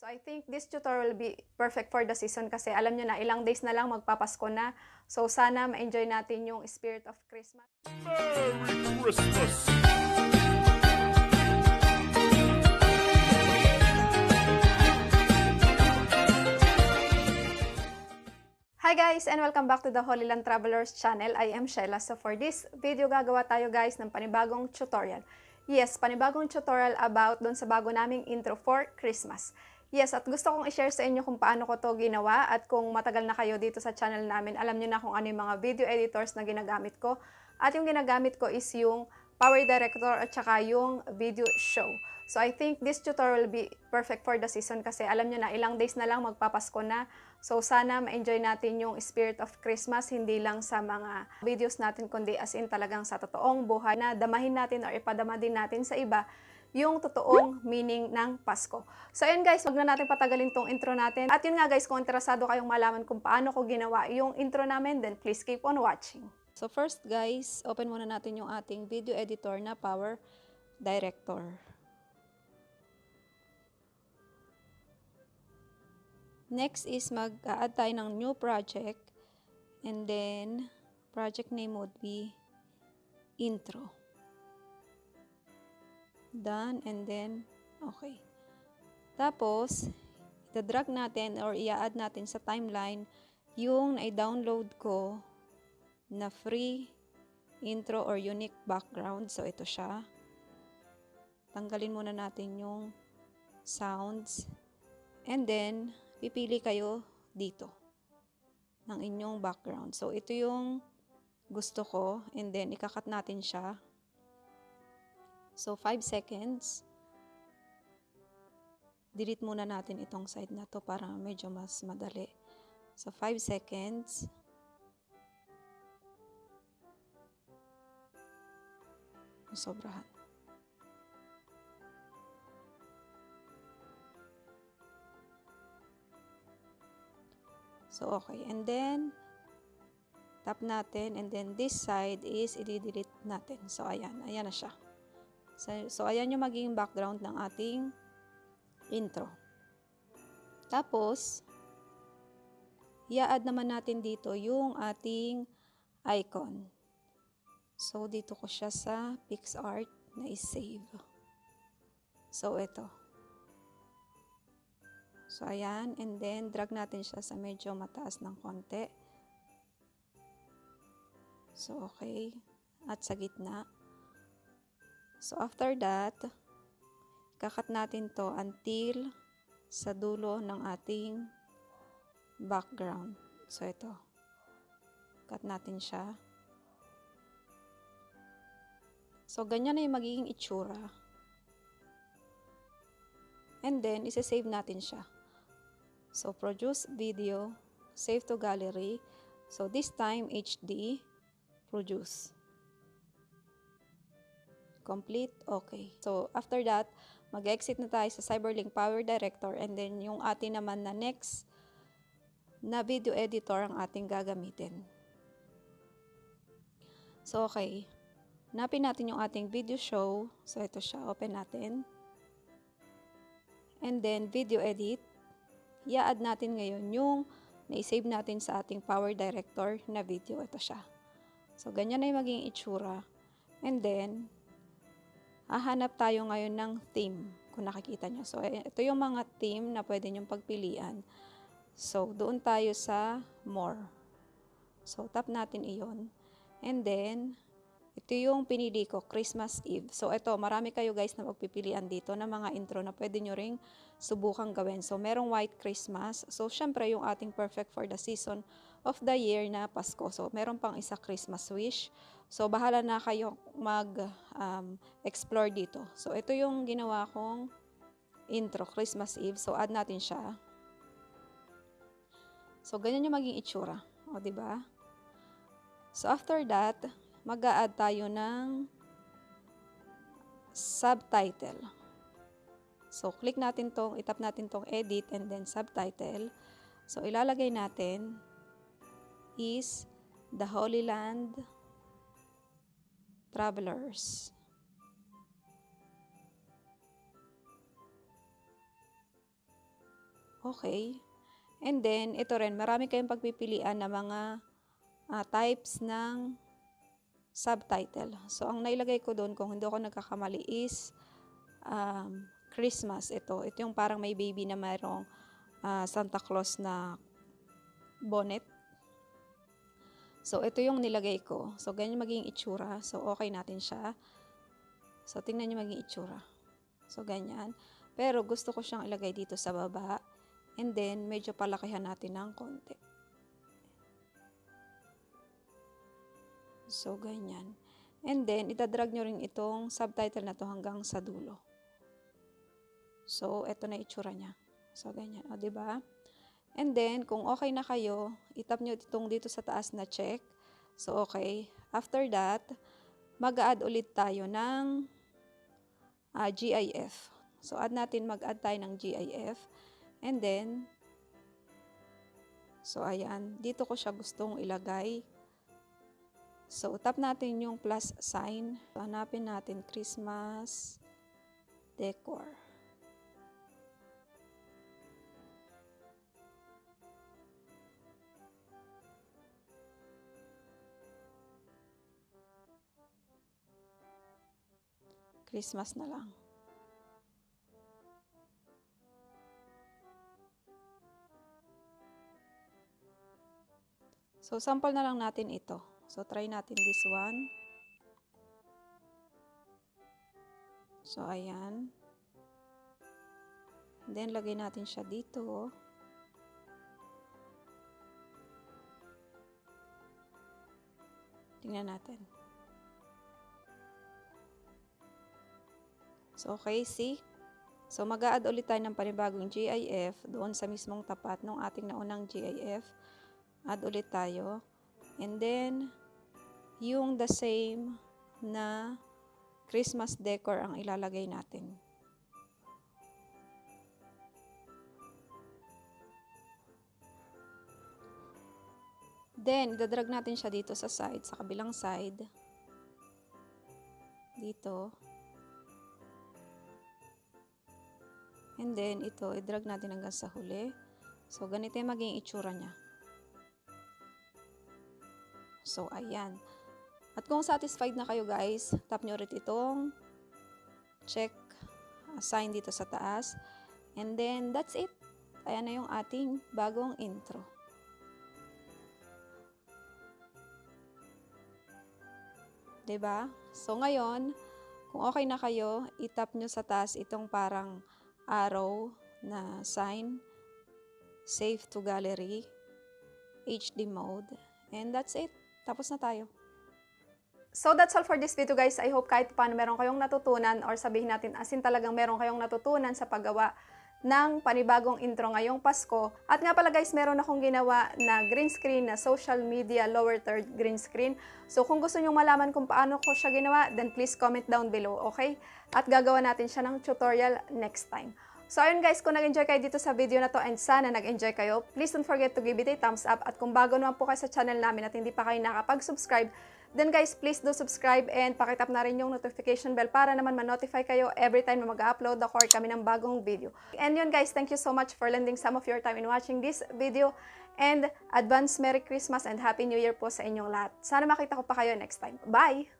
So I think this tutorial will be perfect for the season kasi alam nyo na ilang days na lang magpapasko na. So sana ma-enjoy natin yung spirit of Christmas. Merry Christmas! Hi guys and welcome back to the Holy Land Travelers channel. I am Sheila. So for this video gagawa tayo guys ng panibagong tutorial. Yes, panibagong tutorial about doon sa bago naming intro for Christmas. Yes, at gusto kong i-share sa inyo kung paano ko to ginawa at kung matagal na kayo dito sa channel namin, alam nyo na kung ano yung mga video editors na ginagamit ko. At yung ginagamit ko is yung Powerdirector at saka yung VIDEOSHOW. So I think this tutorial will be perfect for the season kasi alam nyo na ilang days na lang magpapasko na. So sana ma-enjoy natin yung spirit of Christmas, hindi lang sa mga videos natin kundi as in talagang sa totoong buhay na damahin natin or ipadama din natin sa iba yung totoong meaning ng Pasko. So ayun guys, wag na natin patagalin tong intro natin. At yun nga guys, kung interesado kayong malaman kung paano ko ginawa yung intro namin, then please keep on watching. So first guys, open muna natin yung ating video editor na Powerdirector. Next is mag-add tayo ng new project and then project name would be intro. Done and then okay. Tapos ida-drag natin or i-add natin sa timeline yung na-download ko na free intro or unique background. So ito siya. Tanggalin muna natin yung sounds and then pipili kayo dito ng inyong background. So, ito yung gusto ko and then ikakat natin siya. So, 5 seconds. Delete muna natin itong side na to para medyo mas madali. So, 5 seconds. Sobrahan. So, okay. And then, tap natin. And then, this side is i-delete natin. So, ayan. Ayan na siya. So, ayan yung magiging background ng ating intro. Tapos, i-add naman natin dito yung ating icon. So, dito ko siya sa PixArt na i-save. So, ito. So, ayan. And then, drag natin siya sa medyo mataas ng konti. So, okay. At sa gitna. So, after that, kakat natin to until sa dulo ng ating background. So, ito. Cut natin siya. So, ganyan na yung magiging itsura. And then, isa-save natin siya. So, produce video, save to gallery. So, this time, HD, produce. Complete, okay. So, after that, mag-exit na tayo sa Cyberlink PowerDirector and then yung atin naman na next na video editor ang ating gagamitin. So, okay. Hanapin natin yung ating video show. So, ito siya. Open natin. And then, video edit. I-add natin ngayon yung na-save natin sa ating Powerdirector na video. Ito siya. So, ganyan na yung magiging itsura. And then, hahanap tayo ngayon ng theme, kung nakikita nyo. So, ito yung mga theme na pwede nyong pagpilian. So, doon tayo sa more. So, tap natin iyon. And then, ito yung pinili ko, Christmas Eve. So, ito, marami kayo guys na magpipilian dito na mga intro na pwede nyo ring subukang gawin. So, merong White Christmas. So, syempre, yung ating perfect for the season of the year na Pasko. So, meron pang isa Christmas Wish. So, bahala na kayo mag-explore dito. So, ito yung ginawa kong intro, Christmas Eve. So, add natin siya. So, ganyan yung maging itsura. O, diba? So, after that, mag-a-add tayo ng subtitle. So, click natin tong, itap natin tong edit and then subtitle. So, ilalagay natin is the Holy Land Travelers. Okay. And then, ito rin, marami kayong pagpipilian na mga types ng subtitle. So, ang nailagay ko doon, kung hindi ako nagkakamali, is Christmas. Ito yung parang may baby na mayroong Santa Claus na bonnet. So, ito yung nilagay ko. So, ganyan magiging itsura. So, okay natin siya. So, tingnan nyo magiging itsura. So, ganyan. Pero, gusto ko siyang ilagay dito sa baba. And then, medyo palakihan natin ng konti. So, ganyan. And then, itadrag nyo rin itong subtitle na to hanggang sa dulo. So, ito na itsura niya. So, ganyan. O, diba? And then, kung okay na kayo, itap nyo itong dito sa taas na check. So, okay. After that, mag-add ulit tayo ng GIF. So, mag-add tayo ng GIF. And then, so, ayan. Dito ko siya gustong ilagay. So, tap natin yung plus sign. So, hanapin natin Christmas decor. Christmas na lang. So, sample na lang natin ito. So, try natin this one. So, ayan. Then, lagay natin siya dito. Tingnan natin. So, okay, see? So, mag-a-add ulit tayo ng panibagong GIF doon sa mismong tapat ng ating naunang GIF. Add ulit tayo. And then, yung the same na Christmas decor ang ilalagay natin. Then, idadrag natin siya dito sa side, sa kabilang side. Dito. And then, ito, idrag natin hanggang sa huli. So, ganito yung maging itsura niya. So, ayan. At kung satisfied na kayo guys, tap nyo ulit itong check sign dito sa taas. And then, that's it. Ayan na yung ating bagong intro. Diba? So, ngayon, kung okay na kayo, itap nyo sa taas itong parang arrow na sign. Save to gallery. HD mode. And that's it. Tapos na tayo. So that's all for this video guys. I hope kahit paano meron kayong natutunan or sabihin natin as in talagang meron kayong natutunan sa paggawa ng panibagong intro ngayong Pasko. At nga pala guys, meron akong ginawa na green screen na social media lower third green screen. So kung gusto nyo malaman kung paano ko siya ginawa, then please comment down below, okay? At gagawa natin siya ng tutorial next time. So ayun guys, kung nag-enjoy kayo dito sa video na to and sana nag-enjoy kayo, please don't forget to give it a thumbs up. At kung bago naman po kayo sa channel namin at hindi pa kayo nakapag-subscribe, then guys, please do subscribe and pakitap na rin yung notification bell para naman ma-notify kayo every time na mag-upload ako or kami ng bagong video. And yun guys, thank you so much for lending some of your time in watching this video. And advance Merry Christmas and Happy New Year po sa inyong lahat. Sana makita ko pa kayo next time. Bye!